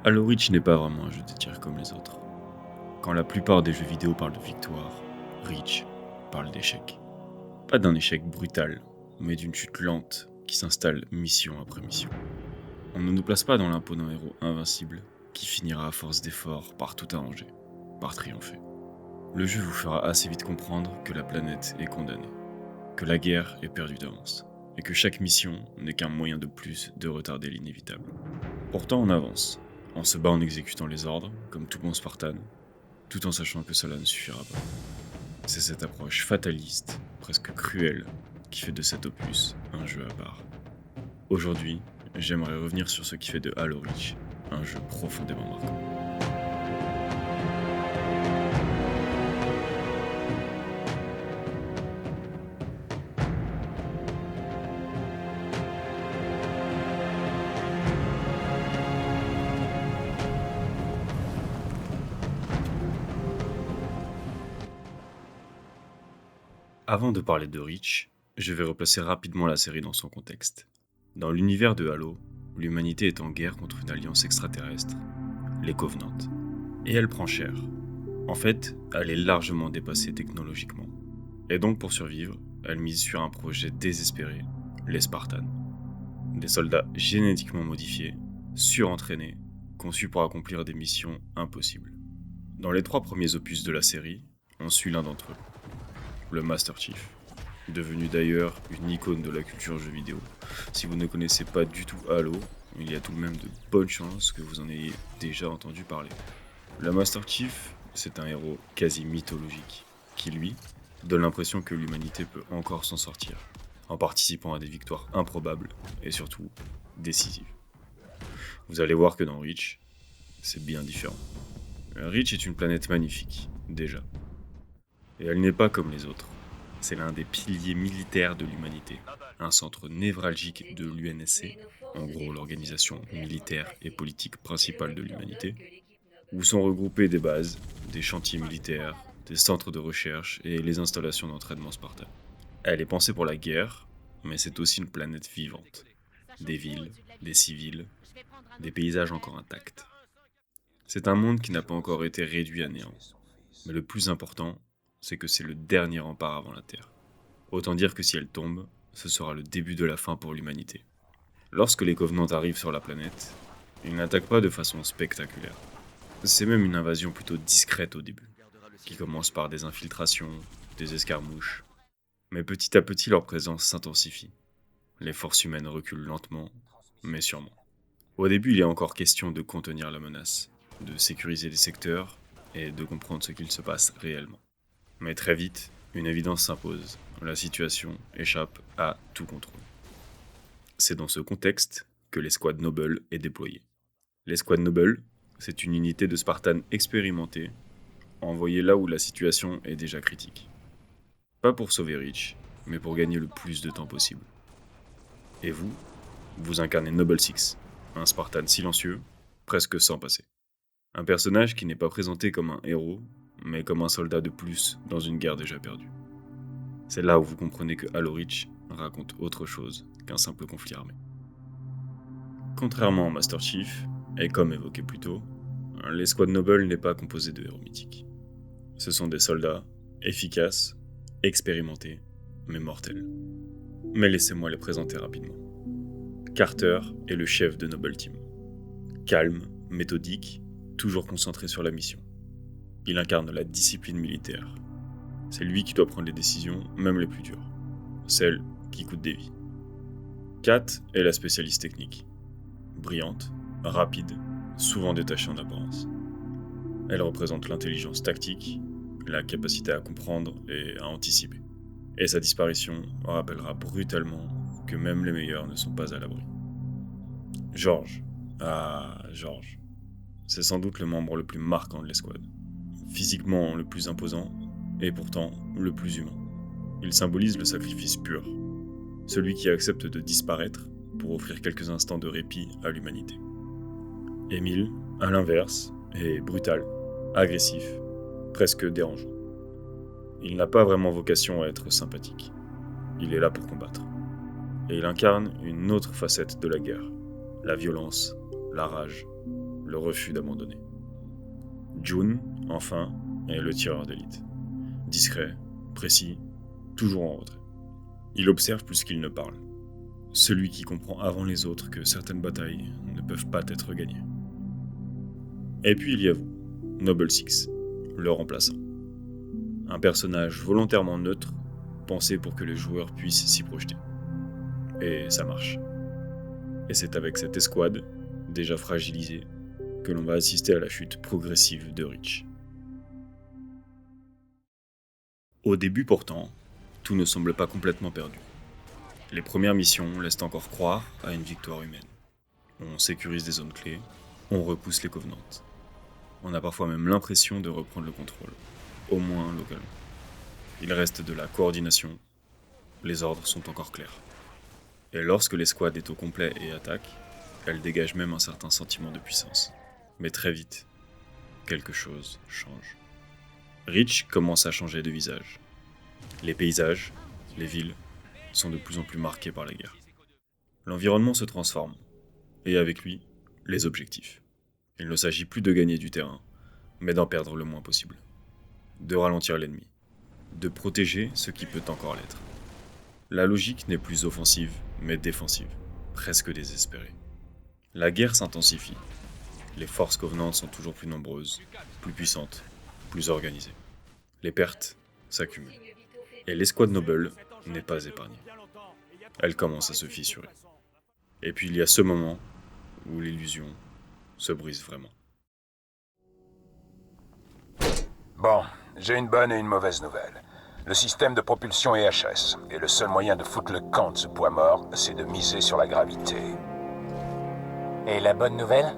Halo Reach n'est pas vraiment un jeu de tir comme les autres. Quand la plupart des jeux vidéo parlent de victoire, Reach parle d'échec. Pas d'un échec brutal, mais d'une chute lente qui s'installe mission après mission. On ne nous place pas dans l'imposant héros invincible qui finira à force d'efforts par tout arranger, par triompher. Le jeu vous fera assez vite comprendre que la planète est condamnée, que la guerre est perdue d'avance, et que chaque mission n'est qu'un moyen de plus de retarder l'inévitable. Pourtant on avance, on se bat en exécutant les ordres, comme tout bon Spartan, tout en sachant que cela ne suffira pas. C'est cette approche fataliste, presque cruelle, qui fait de cet opus un jeu à part. Aujourd'hui, j'aimerais revenir sur ce qui fait de Halo Reach un jeu profondément marquant. Avant de parler de Reach, je vais replacer rapidement la série dans son contexte. Dans l'univers de Halo, l'humanité est en guerre contre une alliance extraterrestre, les Covenants. Et elle prend cher. En fait, elle est largement dépassée technologiquement. Et donc pour survivre, elle mise sur un projet désespéré, les Spartans. Des soldats génétiquement modifiés, surentraînés, conçus pour accomplir des missions impossibles. Dans les 3 premiers opus de la série, on suit l'un d'entre eux, le Master Chief, devenu d'ailleurs une icône de la culture jeu vidéo. Si vous ne connaissez pas du tout Halo, il y a tout de même de bonnes chances que vous en ayez déjà entendu parler. Le Master Chief, c'est un héros quasi mythologique, qui lui, donne l'impression que l'humanité peut encore s'en sortir, en participant à des victoires improbables et surtout décisives. Vous allez voir que dans Reach, c'est bien différent. Reach est une planète magnifique, déjà. Et elle n'est pas comme les autres. C'est l'un des piliers militaires de l'humanité, un centre névralgique de l'UNSC, en gros l'organisation militaire et politique principale de l'humanité, où sont regroupées des bases, des chantiers militaires, des centres de recherche et les installations d'entraînement spartan. Elle est pensée pour la guerre, mais c'est aussi une planète vivante. Des villes, des civils, des paysages encore intacts. C'est un monde qui n'a pas encore été réduit à néant. Mais le plus important, c'est que c'est le dernier rempart avant la Terre. Autant dire que si elle tombe, ce sera le début de la fin pour l'humanité. Lorsque les Covenants arrivent sur la planète, ils n'attaquent pas de façon spectaculaire. C'est même une invasion plutôt discrète au début, qui commence par des infiltrations, des escarmouches. Mais petit à petit, leur présence s'intensifie. Les forces humaines reculent lentement, mais sûrement. Au début, il est encore question de contenir la menace, de sécuriser les secteurs et de comprendre ce qu'il se passe réellement. Mais très vite, une évidence s'impose. La situation échappe à tout contrôle. C'est dans ce contexte que l'escouade Noble est déployée. L'escouade Noble, c'est une unité de Spartans expérimentés, envoyée là où la situation est déjà critique. Pas pour sauver Reach, mais pour gagner le plus de temps possible. Et vous, vous incarnez Noble Six, un Spartan silencieux, presque sans passé. Un personnage qui n'est pas présenté comme un héros, mais comme un soldat de plus dans une guerre déjà perdue. C'est là où vous comprenez que Halo Reach raconte autre chose qu'un simple conflit armé. Contrairement au Master Chief, et comme évoqué plus tôt, l'escouade Noble n'est pas composée de héros mythiques. Ce sont des soldats efficaces, expérimentés, mais mortels. Mais laissez-moi les présenter rapidement. Carter est le chef de Noble Team. Calme, méthodique, toujours concentré sur la mission. Il incarne la discipline militaire. C'est lui qui doit prendre les décisions, même les plus dures. Celles qui coûtent des vies. Kat est la spécialiste technique. Brillante, rapide, souvent détachée en apparence. Elle représente l'intelligence tactique, la capacité à comprendre et à anticiper. Et sa disparition rappellera brutalement que même les meilleurs ne sont pas à l'abri. George. Ah, George. C'est sans doute le membre le plus marquant de l'escouade. Physiquement le plus imposant, et pourtant le plus humain. Il symbolise le sacrifice pur, celui qui accepte de disparaître pour offrir quelques instants de répit à l'humanité. Emile, à l'inverse, est brutal, agressif, presque dérangeant. Il n'a pas vraiment vocation à être sympathique. Il est là pour combattre. Et il incarne une autre facette de la guerre, la violence, la rage, le refus d'abandonner. June, enfin, est le tireur d'élite. Discret, précis, toujours en retrait. Il observe plus qu'il ne parle. Celui qui comprend avant les autres que certaines batailles ne peuvent pas être gagnées. Et puis il y a vous, Noble Six, le remplaçant. Un personnage volontairement neutre, pensé pour que les joueurs puissent s'y projeter. Et ça marche. Et c'est avec cette escouade, déjà fragilisée, que l'on va assister à la chute progressive de Reach. Au début pourtant, tout ne semble pas complètement perdu. Les premières missions laissent encore croire à une victoire humaine. On sécurise des zones clés, on repousse les Covenants. On a parfois même l'impression de reprendre le contrôle, au moins localement. Il reste de la coordination, les ordres sont encore clairs. Et lorsque l'escouade est au complet et attaque, elle dégage même un certain sentiment de puissance. Mais très vite, quelque chose change. Reach commence à changer de visage. Les paysages, les villes, sont de plus en plus marqués par la guerre. L'environnement se transforme, et avec lui, les objectifs. Il ne s'agit plus de gagner du terrain, mais d'en perdre le moins possible. De ralentir l'ennemi, de protéger ce qui peut encore l'être. La logique n'est plus offensive, mais défensive, presque désespérée. La guerre s'intensifie. Les forces Covenant sont toujours plus nombreuses, plus puissantes, plus organisées. Les pertes s'accumulent. Et l'escouade Noble n'est pas épargnée. Elle commence à se fissurer. Et puis il y a ce moment où l'illusion se brise vraiment. Bon, j'ai une bonne et une mauvaise nouvelle. Le système de propulsion est HS, et le seul moyen de foutre le camp de ce poids mort, c'est de miser sur la gravité. Et la bonne nouvelle?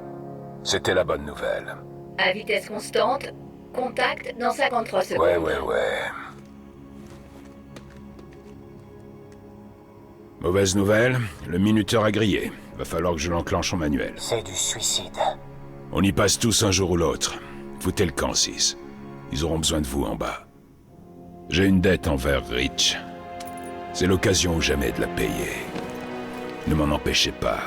C'était la bonne nouvelle. À vitesse constante, contact dans 53 secondes. Ouais. Mauvaise nouvelle, le minuteur a grillé. Va falloir que je l'enclenche en manuel. C'est du suicide. On y passe tous un jour ou l'autre. Foutez le camp 6. Ils auront besoin de vous en bas. J'ai une dette envers Reach. C'est l'occasion ou jamais de la payer. Ne m'en empêchez pas.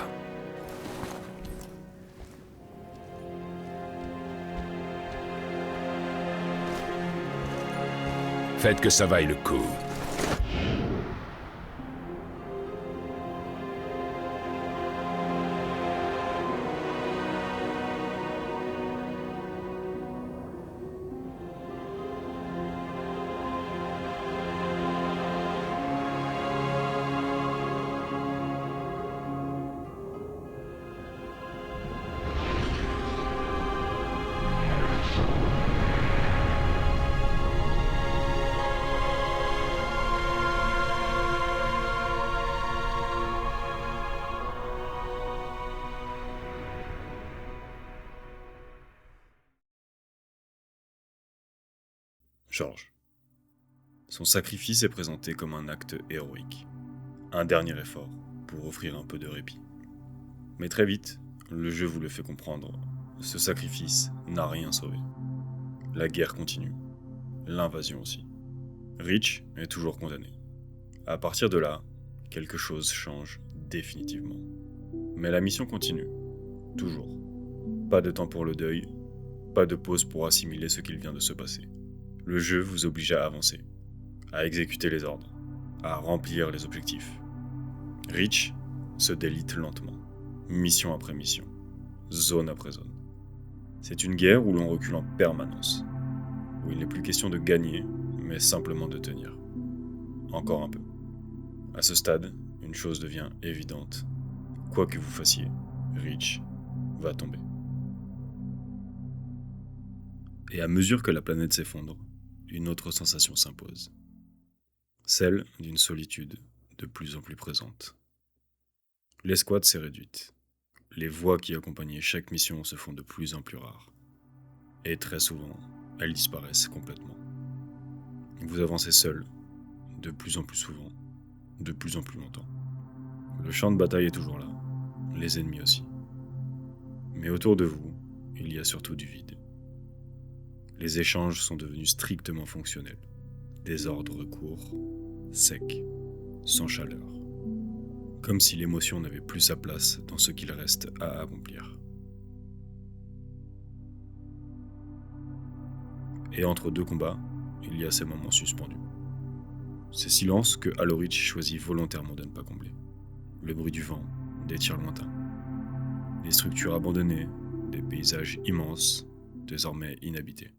Faites que ça vaille le coup. George. Son sacrifice est présenté comme un acte héroïque. Un dernier effort pour offrir un peu de répit. Mais très vite, le jeu vous le fait comprendre, ce sacrifice n'a rien sauvé. La guerre continue, l'invasion aussi. Reach est toujours condamné. À partir de là, quelque chose change définitivement. Mais la mission continue, toujours. Pas de temps pour le deuil, pas de pause pour assimiler ce qu'il vient de se passer. Le jeu vous oblige à avancer, à exécuter les ordres, à remplir les objectifs. Reach se délite lentement, mission après mission, zone après zone. C'est une guerre où l'on recule en permanence, où il n'est plus question de gagner, mais simplement de tenir. Encore un peu. À ce stade, une chose devient évidente. Quoi que vous fassiez, Reach va tomber. Et à mesure que la planète s'effondre, une autre sensation s'impose. Celle d'une solitude de plus en plus présente. L'escouade s'est réduite. Les voix qui accompagnaient chaque mission se font de plus en plus rares. Et très souvent, elles disparaissent complètement. Vous avancez seul, de plus en plus souvent, de plus en plus longtemps. Le champ de bataille est toujours là, les ennemis aussi. Mais autour de vous, il y a surtout du vide. Les échanges sont devenus strictement fonctionnels. Des ordres courts, secs, sans chaleur. Comme si l'émotion n'avait plus sa place dans ce qu'il reste à accomplir. Et entre deux combats, il y a ces moments suspendus. Ces silences que Halo Reach choisit volontairement de ne pas combler. Le bruit du vent, des tirs lointains. Les structures abandonnées, des paysages immenses, désormais inhabités.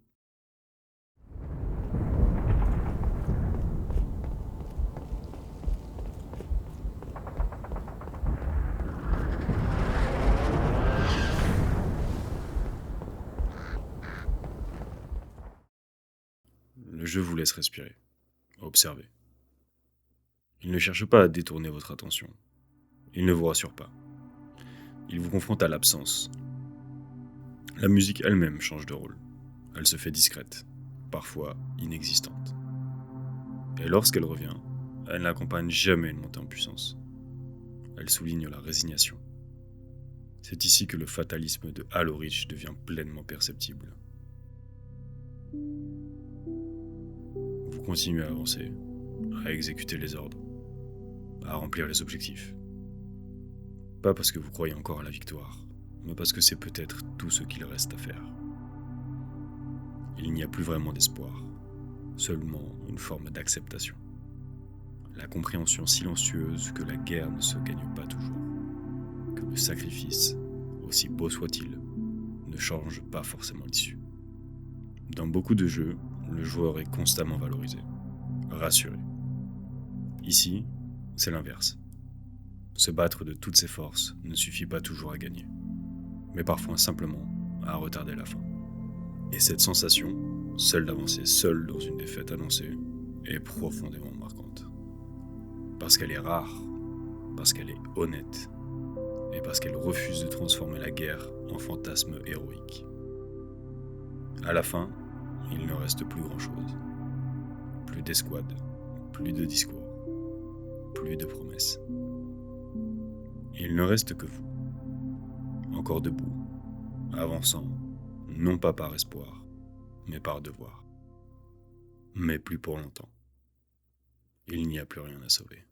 Le jeu vous laisse respirer, observer. Il ne cherche pas à détourner votre attention. Il ne vous rassure pas. Il vous confronte à l'absence. La musique elle-même change de rôle. Elle se fait discrète, parfois inexistante. Et lorsqu'elle revient, elle n'accompagne jamais une montée en puissance. Elle souligne la résignation. C'est ici que le fatalisme de Halo Reach devient pleinement perceptible. Vous continuez à avancer, à exécuter les ordres, à remplir les objectifs. Pas parce que vous croyez encore à la victoire, mais parce que c'est peut-être tout ce qu'il reste à faire. Il n'y a plus vraiment d'espoir, seulement une forme d'acceptation. La compréhension silencieuse que la guerre ne se gagne pas toujours, que le sacrifice, aussi beau soit-il, ne change pas forcément l'issue. Dans beaucoup de jeux, le joueur est constamment valorisé, rassuré. Ici, c'est l'inverse. Se battre de toutes ses forces ne suffit pas toujours à gagner, mais parfois simplement à retarder la fin. Et cette sensation, celle d'avancer seul dans une défaite annoncée, est profondément marquante. Parce qu'elle est rare, parce qu'elle est honnête, et parce qu'elle refuse de transformer la guerre en fantasme héroïque. À la fin, il ne reste plus grand-chose. Plus d'escouade, plus de discours, plus de promesses. Il ne reste que vous, encore debout, avançant, non pas par espoir, mais par devoir. Mais plus pour longtemps. Il n'y a plus rien à sauver.